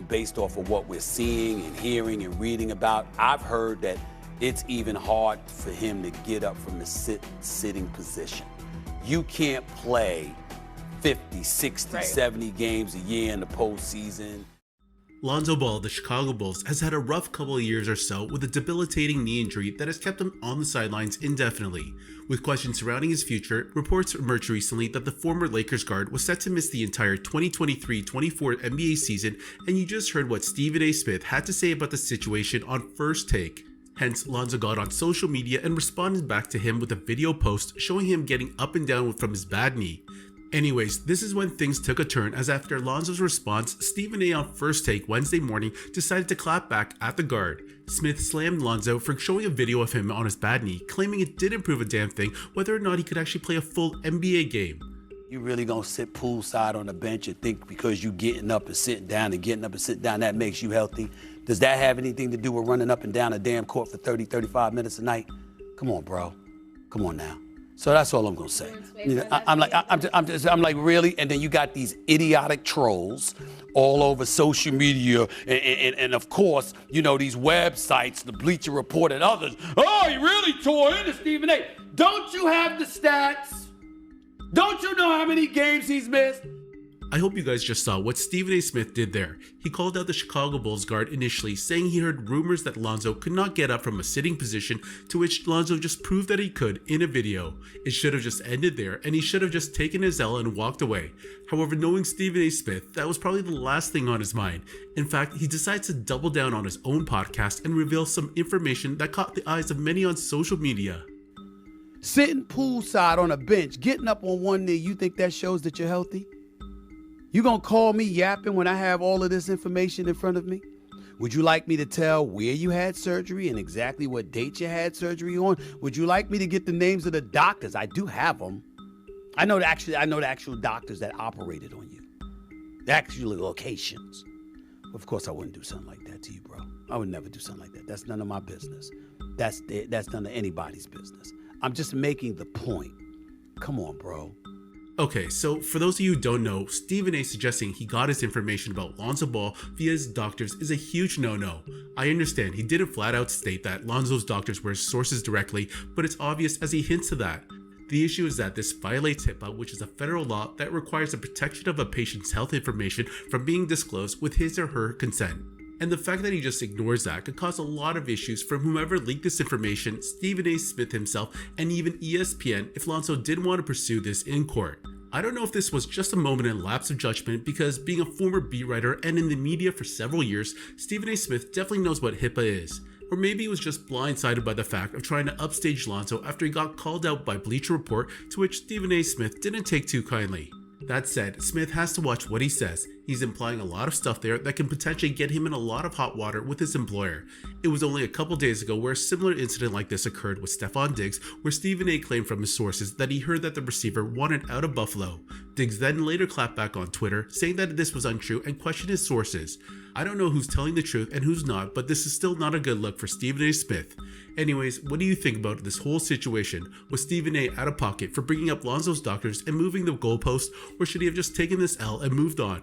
based off of what we're seeing and hearing and reading about. I've heard that it's even hard for him to get up from the sitting position. You can't play 50, 60, 70 games a year in the postseason. Lonzo Ball of the Chicago Bulls has had a rough couple of years or so with a debilitating knee injury that has kept him on the sidelines indefinitely. With questions surrounding his future, reports emerged recently that the former Lakers guard was set to miss the entire 2023-24 NBA season, and you just heard what Stephen A. Smith had to say about the situation on First Take. Hence, Lonzo got on social media and responded back to him with a video post showing him getting up and down from his bad knee. Anyways, this is when things took a turn, as after Lonzo's response, Stephen A. on First Take Wednesday morning decided to clap back at the guard. Smith slammed Lonzo for showing a video of him on his bad knee, claiming it didn't prove a damn thing whether or not he could actually play a full NBA game. You really gonna sit poolside on the bench and think because you getting up and sitting down that makes you healthy? Does that have anything to do with running up and down a damn court for 30, 35 minutes a night? Come on, bro. Come on now. So that's all I'm gonna say. You know, I'm like, really? And then you got these idiotic trolls all over social media, and of course, you know, these websites, the Bleacher Report and others. Oh, he really tore into Stephen A. Don't you have the stats? Don't you know how many games he's missed? I hope you guys just saw what Stephen A. Smith did there. He called out the Chicago Bulls guard initially, saying he heard rumors that Lonzo could not get up from a sitting position, to which Lonzo just proved that he could in a video. It should have just ended there, and he should have just taken his L and walked away. However, knowing Stephen A. Smith, that was probably the last thing on his mind. In fact, he decides to double down on his own podcast and reveal some information that caught the eyes of many on social media. Sitting poolside on a bench, getting up on one knee, you think that shows that you're healthy? You gonna call me yapping when I have all of this information in front of me? Would you like me to tell where you had surgery and exactly what date you had surgery on? Would you like me to get the names of the doctors? I do have them. I know the actual doctors that operated on you. The actual locations. Of course I wouldn't do something like that to you, bro. I would never do something like that. That's none of my business. That's none of anybody's business. I'm just making the point. Come on, bro. Okay, so for those of you who don't know, Stephen A. suggesting he got his information about Lonzo Ball via his doctors is a huge no-no. I understand he didn't flat out state that Lonzo's doctors were his sources directly, but it's obvious as he hints to that. The issue is that this violates HIPAA, which is a federal law that requires the protection of a patient's health information from being disclosed with his or her consent. And the fact that he just ignores that could cause a lot of issues from whomever leaked this information, Stephen A. Smith himself, and even ESPN if Lonzo did want to pursue this in court. I don't know if this was just a moment in lapse of judgment, because being a former beat writer and in the media for several years, Stephen A. Smith definitely knows what HIPAA is. Or maybe he was just blindsided by the fact of trying to upstage Lonzo after he got called out by Bleacher Report, to which Stephen A. Smith didn't take too kindly. That said, Smith has to watch what he says. He's implying a lot of stuff there that can potentially get him in a lot of hot water with his employer. It was only a couple days ago where a similar incident like this occurred with Stephon Diggs, where Stephen A. claimed from his sources that he heard that the receiver wanted out of Buffalo. Diggs then later clapped back on Twitter, saying that this was untrue and questioned his sources. I don't know who's telling the truth and who's not, but this is still not a good look for Stephen A. Smith. Anyways, what do you think about this whole situation? Was Stephen A. out of pocket for bringing up Lonzo's doctors and moving the goalpost, or should he have just taken this L and moved on?